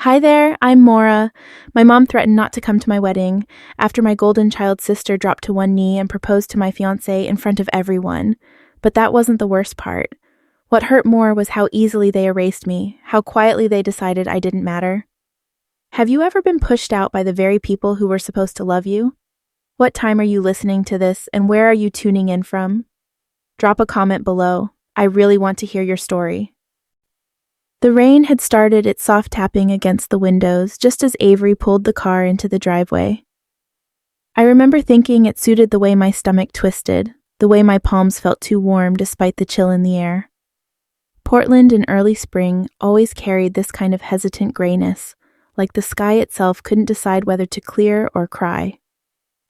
Hi there, I'm Maura. My mom threatened not to come to my wedding after my golden child sister dropped to one knee and proposed to my fiancé in front of everyone. But that wasn't the worst part. What hurt more was how easily they erased me, how quietly they decided I didn't matter. Have you ever been pushed out by the very people who were supposed to love you? What time are you listening to this, and where are you tuning in from? Drop a comment below. I really want to hear your story. The rain had started its soft tapping against the windows just as Avery pulled the car into the driveway. I remember thinking it suited the way my stomach twisted, the way my palms felt too warm despite the chill in the air. Portland in early spring always carried this kind of hesitant grayness, like the sky itself couldn't decide whether to clear or cry.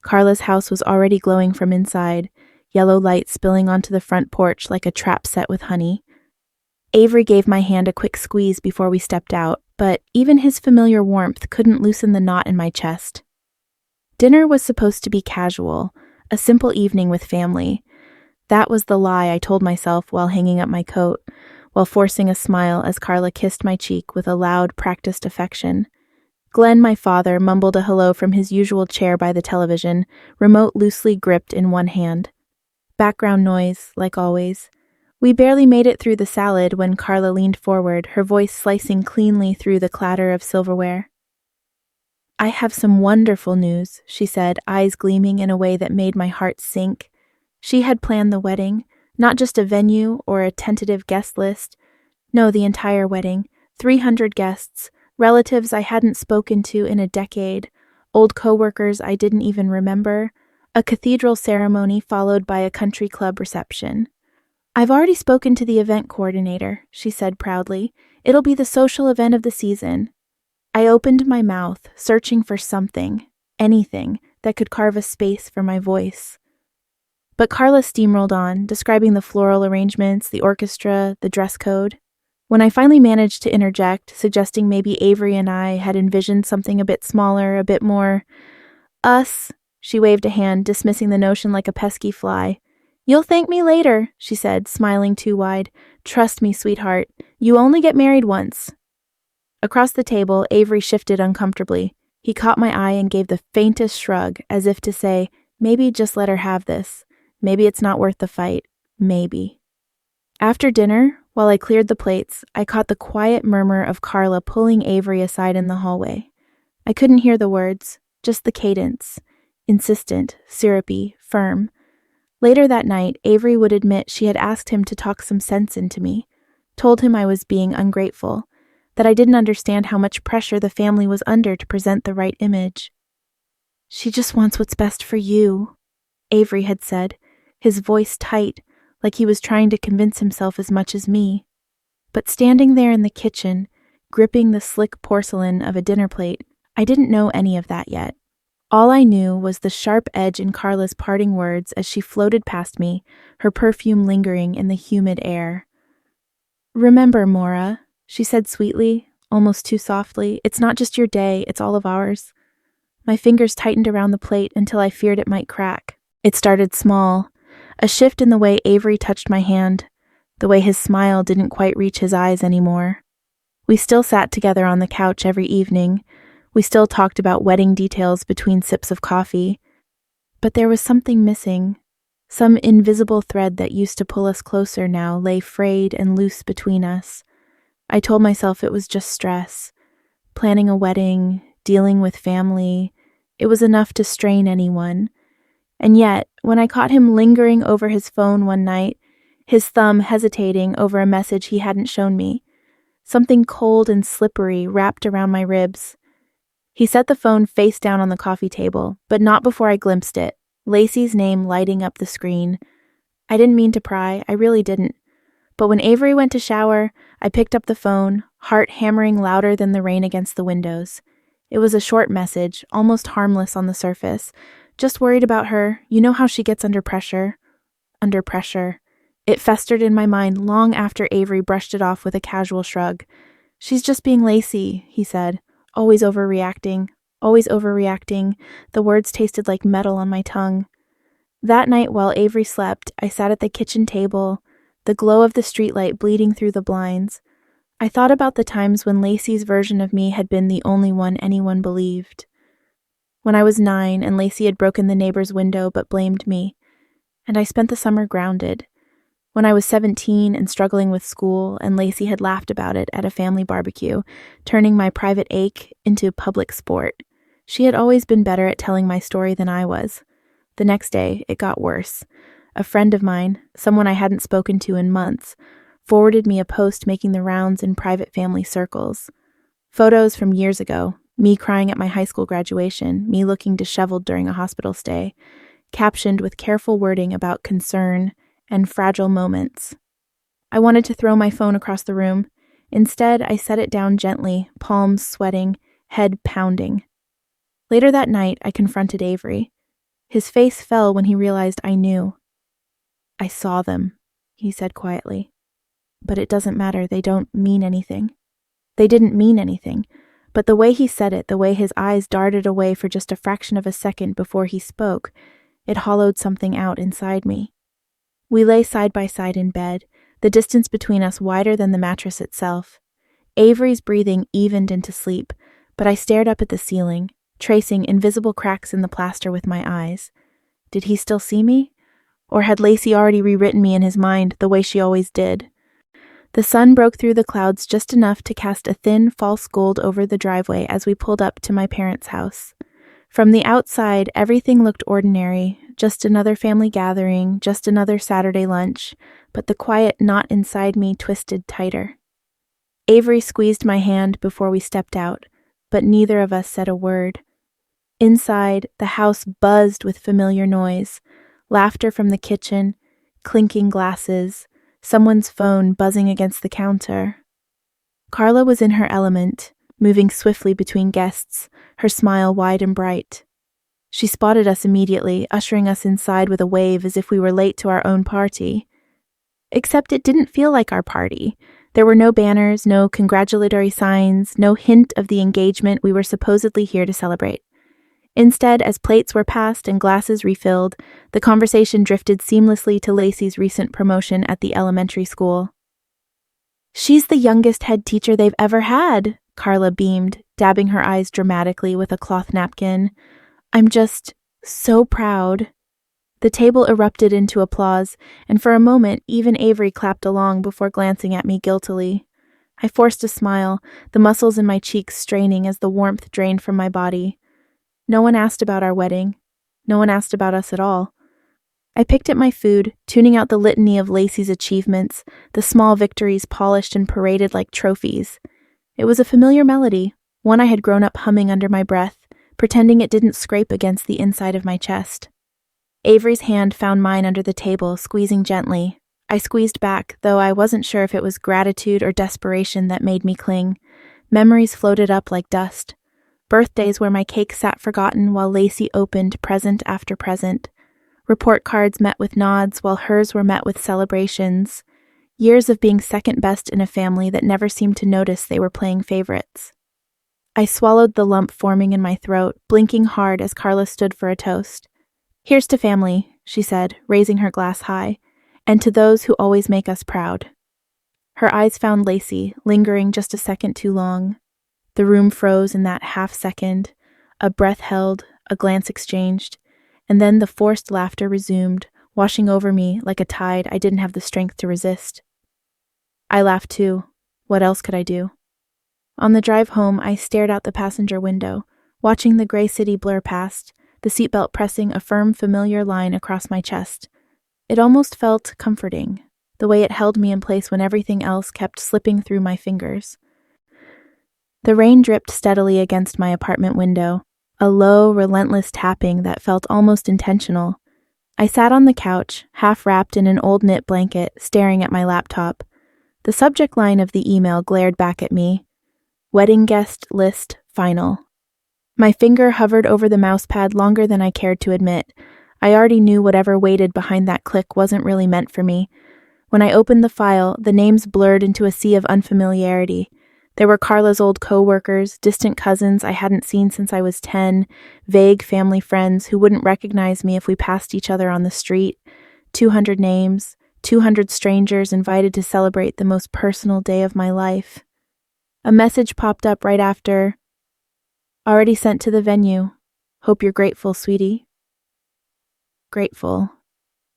Carla's house was already glowing from inside, yellow light spilling onto the front porch like a trap set with honey. Avery gave my hand a quick squeeze before we stepped out, but even his familiar warmth couldn't loosen the knot in my chest. Dinner was supposed to be casual, a simple evening with family. That was the lie I told myself while hanging up my coat, while forcing a smile as Carla kissed my cheek with a loud, practiced affection. Glenn, my father, mumbled a hello from his usual chair by the television, remote loosely gripped in one hand. Background noise, like always. We barely made it through the salad when Carla leaned forward, her voice slicing cleanly through the clatter of silverware. "I have some wonderful news," she said, eyes gleaming in a way that made my heart sink. She had planned the wedding, not just a venue or a tentative guest list. No, the entire wedding, 300 guests, relatives I hadn't spoken to in a decade, old coworkers I didn't even remember, a cathedral ceremony followed by a country club reception. "I've already spoken to the event coordinator," she said proudly. "It'll be the social event of the season." I opened my mouth, searching for something, anything, that could carve a space for my voice. But Carla steamrolled on, describing the floral arrangements, the orchestra, the dress code. When I finally managed to interject, suggesting maybe Avery and I had envisioned something a bit smaller, a bit more us, she waved a hand, dismissing the notion like a pesky fly. "You'll thank me later," she said, smiling too wide. "Trust me, sweetheart. You only get married once." Across the table, Avery shifted uncomfortably. He caught my eye and gave the faintest shrug, as if to say, maybe just let her have this. Maybe it's not worth the fight. Maybe. After dinner, while I cleared the plates, I caught the quiet murmur of Carla pulling Avery aside in the hallway. I couldn't hear the words, just the cadence. Insistent, syrupy, firm. Later that night, Avery would admit she had asked him to talk some sense into me, told him I was being ungrateful, that I didn't understand how much pressure the family was under to present the right image. "She just wants what's best for you," Avery had said, his voice tight, like he was trying to convince himself as much as me. But standing there in the kitchen, gripping the slick porcelain of a dinner plate, I didn't know any of that yet. All I knew was the sharp edge in Carla's parting words as she floated past me, her perfume lingering in the humid air. "Remember, Maura," she said sweetly, almost too softly, "it's not just your day, it's all of ours." My fingers tightened around the plate until I feared it might crack. It started small, a shift in the way Avery touched my hand, the way his smile didn't quite reach his eyes anymore. We still sat together on the couch every evening. We still talked about wedding details between sips of coffee. But there was something missing. Some invisible thread that used to pull us closer now lay frayed and loose between us. I told myself it was just stress. Planning a wedding, dealing with family, it was enough to strain anyone. And yet, when I caught him lingering over his phone one night, his thumb hesitating over a message he hadn't shown me, something cold and slippery wrapped around my ribs. He set the phone face down on the coffee table, but not before I glimpsed it, Lacey's name lighting up the screen. I didn't mean to pry, I really didn't. But when Avery went to shower, I picked up the phone, heart hammering louder than the rain against the windows. It was a short message, almost harmless on the surface. Just worried about her. You know how she gets under pressure. Under pressure. It festered in my mind long after Avery brushed it off with a casual shrug. "She's just being Lacey," he said. Always overreacting. The words tasted like metal on my tongue. That night while Avery slept, I sat at the kitchen table, the glow of the streetlight bleeding through the blinds. I thought about the times when Lacey's version of me had been the only one anyone believed. When I was 9 and Lacey had broken the neighbor's window but blamed me, and I spent the summer grounded. When I was 17 and struggling with school, and Lacey had laughed about it at a family barbecue, turning my private ache into public sport. She had always been better at telling my story than I was. The next day, it got worse. A friend of mine, someone I hadn't spoken to in months, forwarded me a post making the rounds in private family circles. Photos from years ago, me crying at my high school graduation, me looking disheveled during a hospital stay, captioned with careful wording about concern and fragile moments. I wanted to throw my phone across the room. Instead, I set it down gently, palms sweating, head pounding. Later that night, I confronted Avery. His face fell when he realized I knew. "I saw them," he said quietly. "But it doesn't matter, they don't mean anything." They didn't mean anything, but the way he said it, the way his eyes darted away for just a fraction of a second before he spoke, it hollowed something out inside me. We lay side by side in bed, the distance between us wider than the mattress itself. Avery's breathing evened into sleep, but I stared up at the ceiling, tracing invisible cracks in the plaster with my eyes. Did he still see me? Or had Lacey already rewritten me in his mind the way she always did? The sun broke through the clouds just enough to cast a thin, false gold over the driveway as we pulled up to my parents' house. From the outside, everything looked ordinary, just another family gathering, just another Saturday lunch, but the quiet knot inside me twisted tighter. Avery squeezed my hand before we stepped out, but neither of us said a word. Inside, the house buzzed with familiar noise, laughter from the kitchen, clinking glasses, someone's phone buzzing against the counter. Carla was in her element, moving swiftly between guests, her smile wide and bright. She spotted us immediately, ushering us inside with a wave as if we were late to our own party. Except it didn't feel like our party. There were no banners, no congratulatory signs, no hint of the engagement we were supposedly here to celebrate. Instead, as plates were passed and glasses refilled, the conversation drifted seamlessly to Lacey's recent promotion at the elementary school. "She's the youngest head teacher they've ever had," Carla beamed, dabbing her eyes dramatically with a cloth napkin. "I'm just so proud." The table erupted into applause, and for a moment even Avery clapped along before glancing at me guiltily. I forced a smile, the muscles in my cheeks straining as the warmth drained from my body. No one asked about our wedding. No one asked about us at all. I picked at my food, tuning out the litany of Lacey's achievements, the small victories polished and paraded like trophies. It was a familiar melody, one I had grown up humming under my breath, pretending it didn't scrape against the inside of my chest. Avery's hand found mine under the table, squeezing gently. I squeezed back, though I wasn't sure if it was gratitude or desperation that made me cling. Memories floated up like dust. Birthdays where my cake sat forgotten while Lacey opened present after present. Report cards met with nods while hers were met with celebrations. Years of being second best in a family that never seemed to notice they were playing favorites. I swallowed the lump forming in my throat, blinking hard as Carla stood for a toast. "Here's to family," she said, raising her glass high, "and to those who always make us proud." Her eyes found Lacey, lingering just a second too long. The room froze in that half second, a breath held, a glance exchanged, and then the forced laughter resumed, washing over me like a tide I didn't have the strength to resist. I laughed too. What else could I do? On the drive home, I stared out the passenger window, watching the gray city blur past, the seatbelt pressing a firm, familiar line across my chest. It almost felt comforting, the way it held me in place when everything else kept slipping through my fingers. The rain dripped steadily against my apartment window, a low, relentless tapping that felt almost intentional. I sat on the couch, half wrapped in an old knit blanket, staring at my laptop. The subject line of the email glared back at me. Wedding guest list final. My finger hovered over the mousepad longer than I cared to admit. I already knew whatever waited behind that click wasn't really meant for me. When I opened the file, the names blurred into a sea of unfamiliarity. There were Carla's old co-workers, distant cousins I hadn't seen since I was 10, vague family friends who wouldn't recognize me if we passed each other on the street, 200 names, 200 strangers invited to celebrate the most personal day of my life. A message popped up right after. Already sent to the venue. Hope you're grateful, sweetie. Grateful.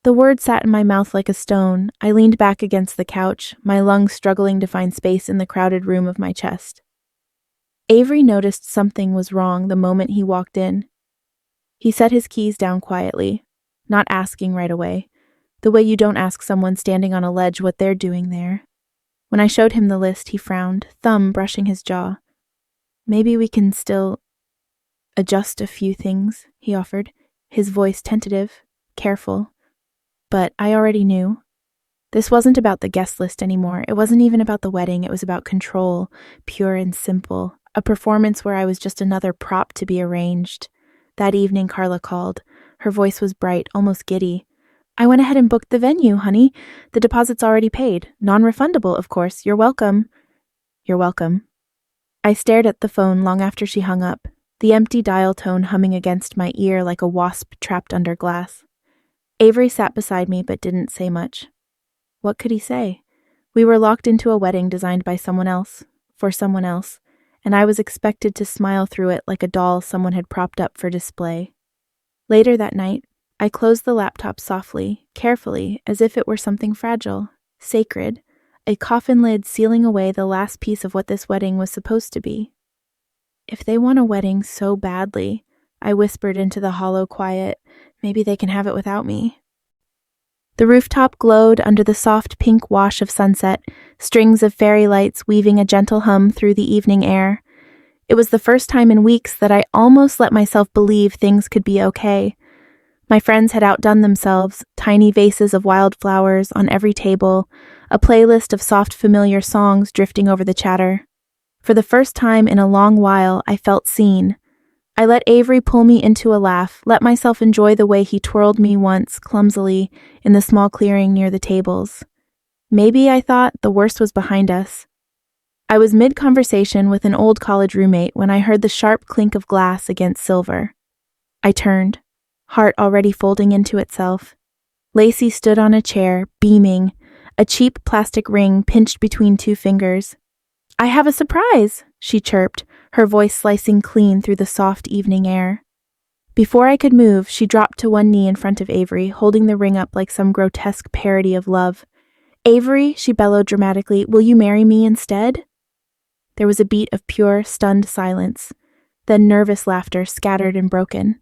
The word sat in my mouth like a stone. I leaned back against the couch, my lungs struggling to find space in the crowded room of my chest. Avery noticed something was wrong the moment he walked in. He set his keys down quietly, not asking right away, the way you don't ask someone standing on a ledge what they're doing there. When I showed him the list, he frowned, thumb brushing his jaw. Maybe we can still adjust a few things, he offered, his voice tentative, careful. But I already knew. This wasn't about the guest list anymore. It wasn't even about the wedding. It was about control, pure and simple. A performance where I was just another prop to be arranged. That evening, Carla called. Her voice was bright, almost giddy. I went ahead and booked the venue, honey. The deposit's already paid. Non-refundable, of course. You're welcome. You're welcome. I stared at the phone long after she hung up, the empty dial tone humming against my ear like a wasp trapped under glass. Avery sat beside me but didn't say much. What could he say? We were locked into a wedding designed by someone else, for someone else, and I was expected to smile through it like a doll someone had propped up for display. Later that night, I closed the laptop softly, carefully, as if it were something fragile, sacred, a coffin lid sealing away the last piece of what this wedding was supposed to be. If they want a wedding so badly, I whispered into the hollow quiet, maybe they can have it without me. The rooftop glowed under the soft pink wash of sunset, strings of fairy lights weaving a gentle hum through the evening air. It was the first time in weeks that I almost let myself believe things could be okay. My friends had outdone themselves, tiny vases of wildflowers on every table, a playlist of soft familiar songs drifting over the chatter. For the first time in a long while, I felt seen. I let Avery pull me into a laugh, let myself enjoy the way he twirled me once, clumsily, in the small clearing near the tables. Maybe, I thought, the worst was behind us. I was mid-conversation with an old college roommate when I heard the sharp clink of glass against silver. I turned, heart already folding into itself. Lacey stood on a chair, beaming, a cheap plastic ring pinched between two fingers. "I have a surprise," she chirped, her voice slicing clean through the soft evening air. Before I could move, she dropped to one knee in front of Avery, holding the ring up like some grotesque parody of love. "Avery," she bellowed dramatically, "will you marry me instead?" There was a beat of pure, stunned silence, then nervous laughter, scattered and broken.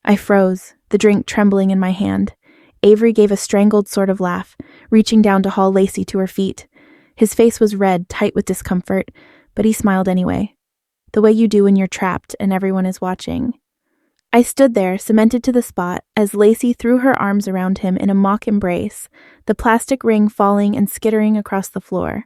I froze, the drink trembling in my hand. Avery gave a strangled sort of laugh, reaching down to haul Lacey to her feet. His face was red, tight with discomfort, but he smiled anyway. The way you do when you're trapped and everyone is watching. I stood there, cemented to the spot, as Lacey threw her arms around him in a mock embrace, the plastic ring falling and skittering across the floor.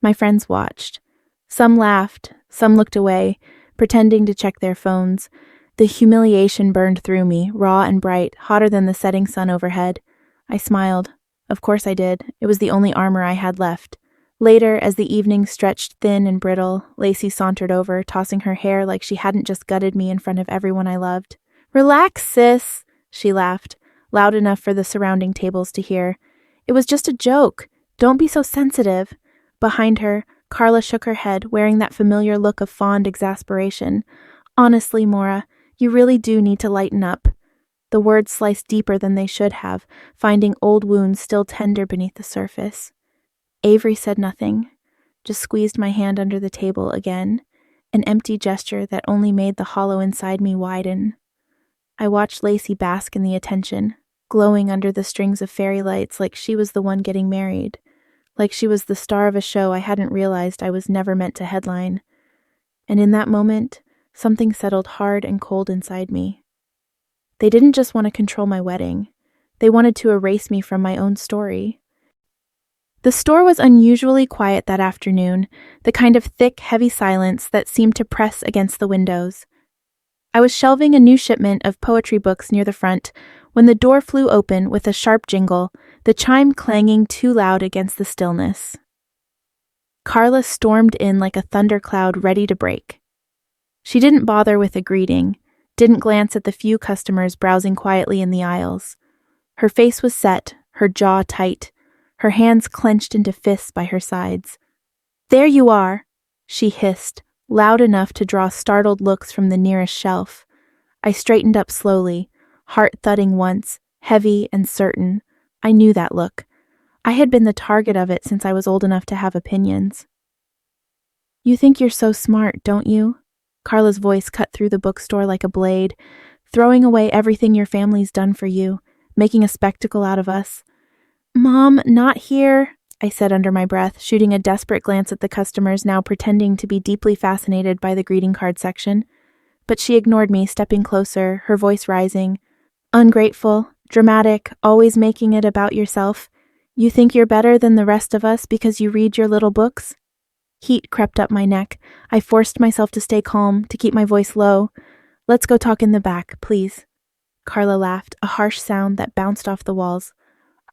My friends watched. Some laughed, some looked away, pretending to check their phones. The humiliation burned through me, raw and bright, hotter than the setting sun overhead. I smiled. Of course I did. It was the only armor I had left. Later, as the evening stretched thin and brittle, Lacey sauntered over, tossing her hair like she hadn't just gutted me in front of everyone I loved. "Relax, sis," she laughed, loud enough for the surrounding tables to hear. "It was just a joke. Don't be so sensitive." Behind her, Carla shook her head, wearing that familiar look of fond exasperation. "Honestly, Maura, you really do need to lighten up." The words sliced deeper than they should have, finding old wounds still tender beneath the surface. Avery said nothing, just squeezed my hand under the table again, an empty gesture that only made the hollow inside me widen. I watched Lacey bask in the attention, glowing under the strings of fairy lights like she was the one getting married, like she was the star of a show I hadn't realized I was never meant to headline. And in that moment, something settled hard and cold inside me. They didn't just want to control my wedding. They wanted to erase me from my own story. The store was unusually quiet that afternoon, the kind of thick, heavy silence that seemed to press against the windows. I was shelving a new shipment of poetry books near the front when the door flew open with a sharp jingle, the chime clanging too loud against the stillness. Carla stormed in like a thundercloud ready to break. She didn't bother with a greeting, didn't glance at the few customers browsing quietly in the aisles. Her face was set, her jaw tight, her hands clenched into fists by her sides. "There you are," she hissed, loud enough to draw startled looks from the nearest shelf. I straightened up slowly, heart thudding once, heavy and certain. I knew that look. I had been the target of it since I was old enough to have opinions. "You think you're so smart, don't you?" Carla's voice cut through the bookstore like a blade, "throwing away everything your family's done for you, making a spectacle out of us." "Mom, not here," I said under my breath, shooting a desperate glance at the customers now pretending to be deeply fascinated by the greeting card section. But she ignored me, stepping closer, her voice rising. "Ungrateful, dramatic, always making it about yourself. You think you're better than the rest of us because you read your little books?" Heat crept up my neck. I forced myself to stay calm, to keep my voice low. "Let's go talk in the back, please." Carla laughed, a harsh sound that bounced off the walls.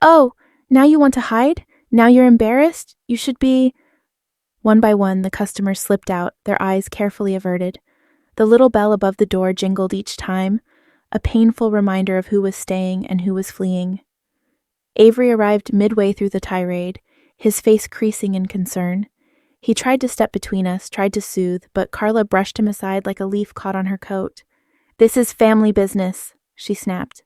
"Oh, now you want to hide? Now you're embarrassed? You should be—" One by one, the customers slipped out, their eyes carefully averted. The little bell above the door jingled each time, a painful reminder of who was staying and who was fleeing. Avery arrived midway through the tirade, his face creasing in concern. He tried to step between us, tried to soothe, but Carla brushed him aside like a leaf caught on her coat. "This is family business," she snapped.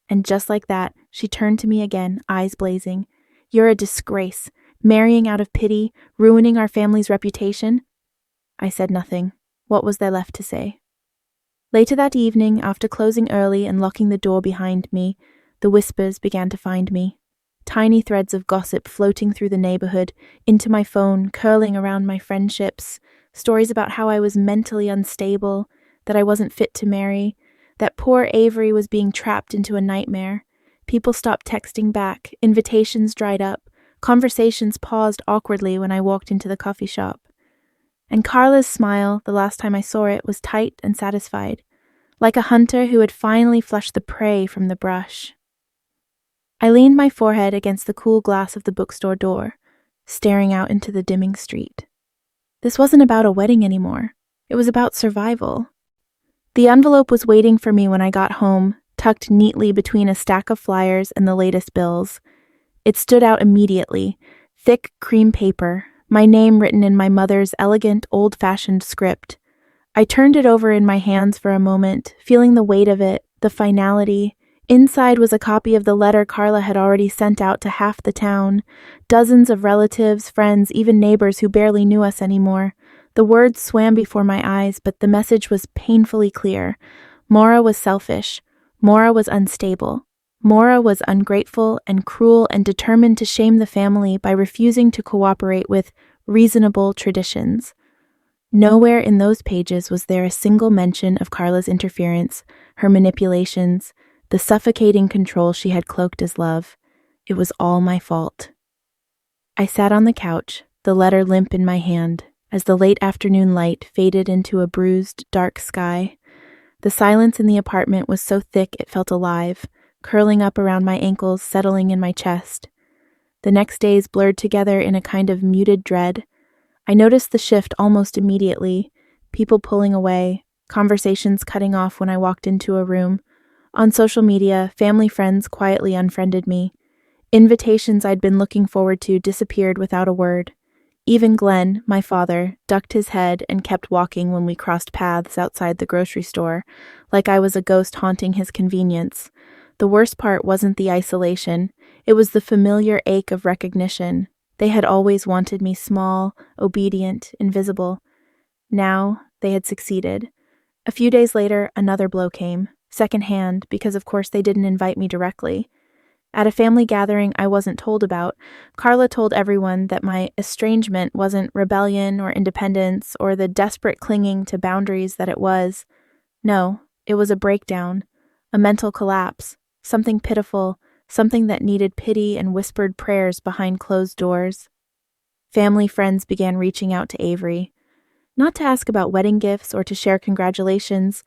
And just like that, she turned to me again, eyes blazing. "You're a disgrace, marrying out of pity, ruining our family's reputation." I said nothing. What was there left to say? Later that evening, after closing early and locking the door behind me, the whispers began to find me. Tiny threads of gossip floating through the neighborhood, into my phone, curling around my friendships, stories about how I was mentally unstable, that I wasn't fit to marry, that poor Avery was being trapped into a nightmare. People stopped texting back, invitations dried up, conversations paused awkwardly when I walked into the coffee shop. And Carla's smile, the last time I saw it, was tight and satisfied, like a hunter who had finally flushed the prey from the brush. I leaned my forehead against the cool glass of the bookstore door, staring out into the dimming street. This wasn't about a wedding anymore. It was about survival. The envelope was waiting for me when I got home, tucked neatly between a stack of flyers and the latest bills. It stood out immediately, thick cream paper, my name written in my mother's elegant, old-fashioned script. I turned it over in my hands for a moment, feeling the weight of it, the finality. Inside was a copy of the letter Carla had already sent out to half the town, dozens of relatives, friends, even neighbors who barely knew us anymore. The words swam before my eyes, but the message was painfully clear. Maura was selfish. Maura was unstable. Maura was ungrateful and cruel and determined to shame the family by refusing to cooperate with reasonable traditions. Nowhere in those pages was there a single mention of Carla's interference, her manipulations, the suffocating control she had cloaked as love. It was all my fault. I sat on the couch, the letter limp in my hand, as the late afternoon light faded into a bruised, dark sky. The silence in the apartment was so thick it felt alive, curling up around my ankles, settling in my chest. The next days blurred together in a kind of muted dread. I noticed the shift almost immediately, people pulling away, conversations cutting off when I walked into a room. On social media, family friends quietly unfriended me. Invitations I'd been looking forward to disappeared without a word. Even Glenn, my father, ducked his head and kept walking when we crossed paths outside the grocery store, like I was a ghost haunting his convenience. The worst part wasn't the isolation, it was the familiar ache of recognition. They had always wanted me small, obedient, invisible. Now, they had succeeded. A few days later, another blow came, secondhand, because of course they didn't invite me directly. At a family gathering I wasn't told about, Carla told everyone that my estrangement wasn't rebellion or independence or the desperate clinging to boundaries that it was. No, it was a breakdown, a mental collapse, something pitiful, something that needed pity and whispered prayers behind closed doors. Family friends began reaching out to Avery, not to ask about wedding gifts or to share congratulations,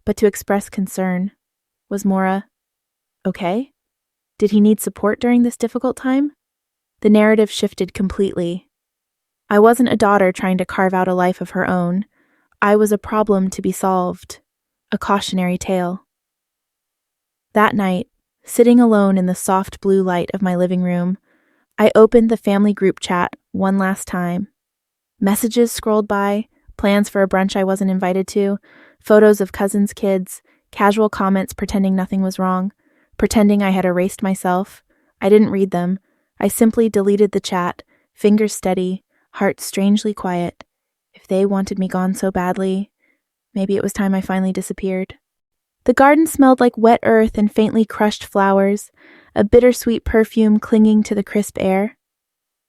but to express concern. Was Maura okay? Did he need support during this difficult time? The narrative shifted completely. I wasn't a daughter trying to carve out a life of her own. I was a problem to be solved, a cautionary tale. That night, sitting alone in the soft blue light of my living room, I opened the family group chat one last time. Messages scrolled by, plans for a brunch I wasn't invited to, photos of cousins' kids, casual comments pretending nothing was wrong, pretending I had erased myself. I didn't read them. I simply deleted the chat, fingers steady, heart strangely quiet. If they wanted me gone so badly, maybe it was time I finally disappeared. The garden smelled like wet earth and faintly crushed flowers, a bittersweet perfume clinging to the crisp air.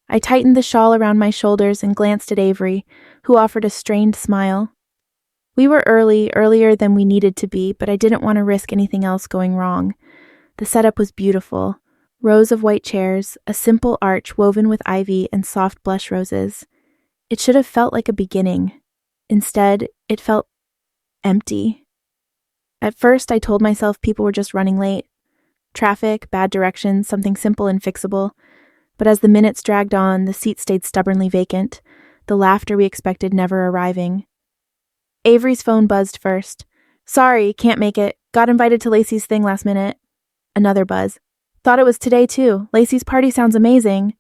I tightened the shawl around my shoulders and glanced at Avery, who offered a strained smile. We were earlier than we needed to be, but I didn't want to risk anything else going wrong. The setup was beautiful. Rows of white chairs, a simple arch woven with ivy and soft blush roses. It should have felt like a beginning. Instead, it felt empty. At first, I told myself people were just running late. Traffic, bad directions, something simple and fixable. But as the minutes dragged on, the seat stayed stubbornly vacant, the laughter we expected never arriving. Avery's phone buzzed first. "Sorry, can't make it. Got invited to Lacey's thing last minute." Another buzz. "Thought it was today too. Lacey's party sounds amazing."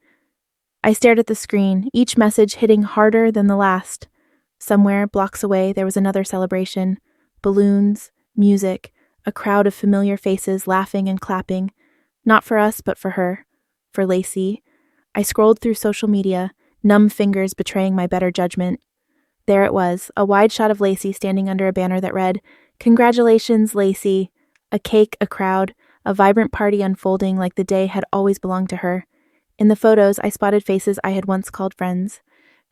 I stared at the screen, each message hitting harder than the last. Somewhere, blocks away, there was another celebration. Balloons, music, a crowd of familiar faces laughing and clapping. Not for us, but for her. For Lacey. I scrolled through social media, numb fingers betraying my better judgment. There it was, a wide shot of Lacey standing under a banner that read, "Congratulations, Lacey." A cake, a crowd, a vibrant party unfolding like the day had always belonged to her. In the photos, I spotted faces I had once called friends.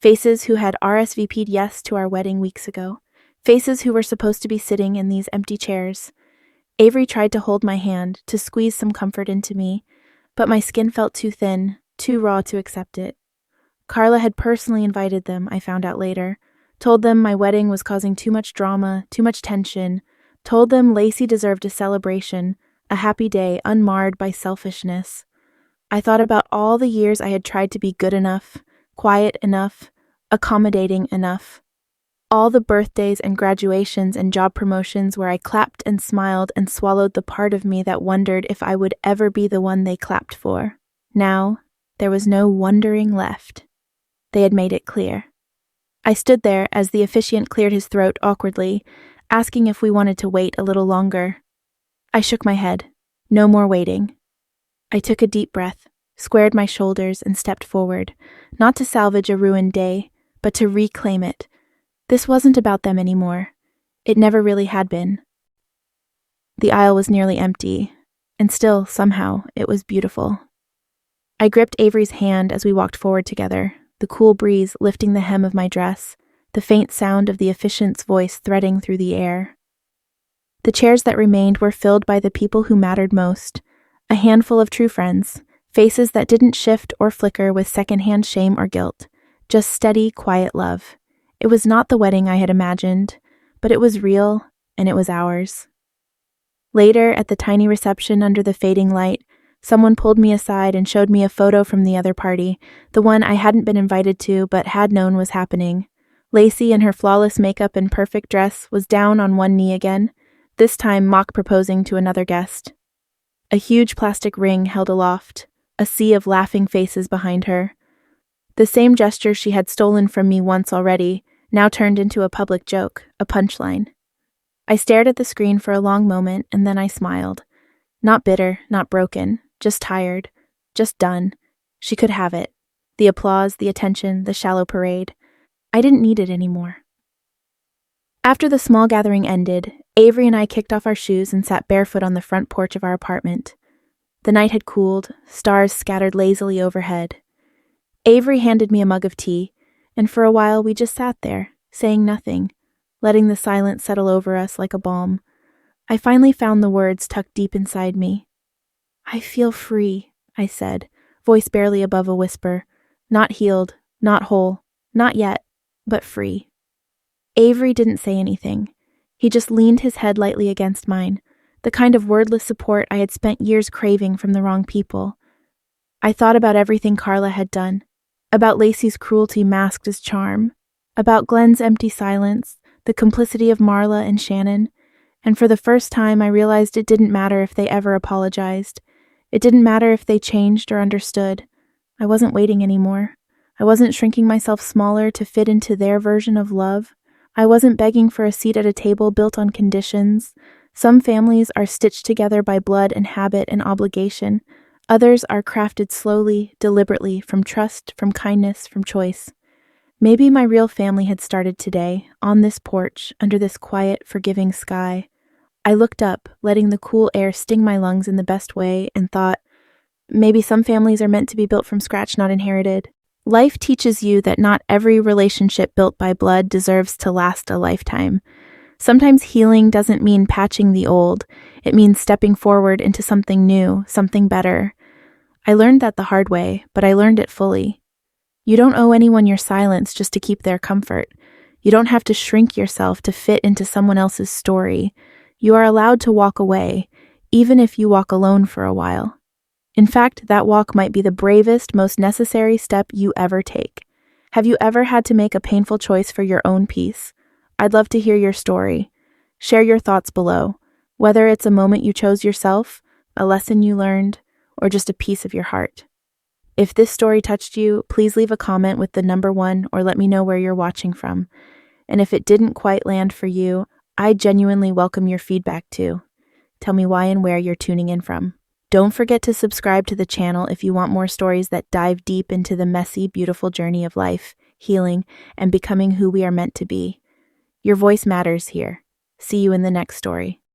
Faces who had RSVP'd yes to our wedding weeks ago. Faces who were supposed to be sitting in these empty chairs. Avery tried to hold my hand, to squeeze some comfort into me, but my skin felt too thin, too raw to accept it. Carla had personally invited them, I found out later. Told them my wedding was causing too much drama, too much tension. Told them Lacey deserved a celebration, a happy day unmarred by selfishness. I thought about all the years I had tried to be good enough, quiet enough, accommodating enough. All the birthdays and graduations and job promotions where I clapped and smiled and swallowed the part of me that wondered if I would ever be the one they clapped for. Now, there was no wondering left. They had made it clear. I stood there as the officiant cleared his throat awkwardly, asking if we wanted to wait a little longer. I shook my head. No more waiting. I took a deep breath, squared my shoulders, and stepped forward, not to salvage a ruined day, but to reclaim it. This wasn't about them anymore. It never really had been. The aisle was nearly empty, and still, somehow, it was beautiful. I gripped Avery's hand as we walked forward together, the cool breeze lifting the hem of my dress, the faint sound of the officiant's voice threading through the air. The chairs that remained were filled by the people who mattered most, a handful of true friends, faces that didn't shift or flicker with secondhand shame or guilt, just steady, quiet love. It was not the wedding I had imagined, but it was real, and it was ours. Later, at the tiny reception under the fading light, someone pulled me aside and showed me a photo from the other party, the one I hadn't been invited to but had known was happening. Lacey, in her flawless makeup and perfect dress, was down on one knee again, this time mock proposing to another guest. A huge plastic ring held aloft, a sea of laughing faces behind her. The same gesture she had stolen from me once already, now turned into a public joke, a punchline. I stared at the screen for a long moment, and then I smiled. Not bitter, not broken, just tired, just done. She could have it. The applause, the attention, the shallow parade. I didn't need it anymore. After the small gathering ended, Avery and I kicked off our shoes and sat barefoot on the front porch of our apartment. The night had cooled, stars scattered lazily overhead. Avery handed me a mug of tea, and for a while we just sat there, saying nothing, letting the silence settle over us like a balm. I finally found the words tucked deep inside me. "I feel free," I said, voice barely above a whisper. Not healed, not whole, not yet, but free. Avery didn't say anything. He just leaned his head lightly against mine, the kind of wordless support I had spent years craving from the wrong people. I thought about everything Carla had done, about Lacey's cruelty masked as charm, about Glenn's empty silence, the complicity of Marla and Shannon, and for the first time I realized it didn't matter if they ever apologized. It didn't matter if they changed or understood. I wasn't waiting anymore. I wasn't shrinking myself smaller to fit into their version of love. I wasn't begging for a seat at a table built on conditions. Some families are stitched together by blood and habit and obligation. Others are crafted slowly, deliberately, from trust, from kindness, from choice. Maybe my real family had started today, on this porch, under this quiet, forgiving sky. I looked up, letting the cool air sting my lungs in the best way, and thought, maybe some families are meant to be built from scratch, not inherited. Life teaches you that not every relationship built by blood deserves to last a lifetime. Sometimes healing doesn't mean patching the old. It means stepping forward into something new, something better. I learned that the hard way, but I learned it fully. You don't owe anyone your silence just to keep their comfort. You don't have to shrink yourself to fit into someone else's story. You are allowed to walk away, even if you walk alone for a while. In fact, that walk might be the bravest, most necessary step you ever take. Have you ever had to make a painful choice for your own peace? I'd love to hear your story. Share your thoughts below, whether it's a moment you chose yourself, a lesson you learned, or just a piece of your heart. If this story touched you, please leave a comment with the number 1 or let me know where you're watching from. And if it didn't quite land for you, I genuinely welcome your feedback too. Tell me why and where you're tuning in from. Don't forget to subscribe to the channel if you want more stories that dive deep into the messy, beautiful journey of life, healing, and becoming who we are meant to be. Your voice matters here. See you in the next story.